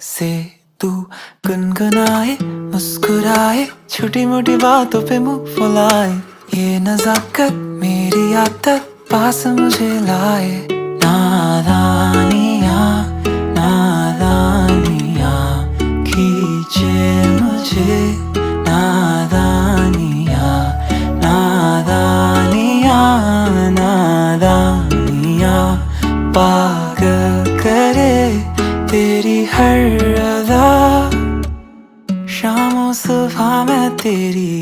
से तू गुनगुनाए, मुस्कुराए, छोटी मोटी बातों पे मुंह फुलाए। ये नजाकत मेरी आदत पास मुझे लाए। नादानियाँ नादानियाँ खींचे मुझे। नादानियाँ नादानियाँ नादानियाँ पागल करे तेरी हर अदा। शामों सुबह मैं तेरी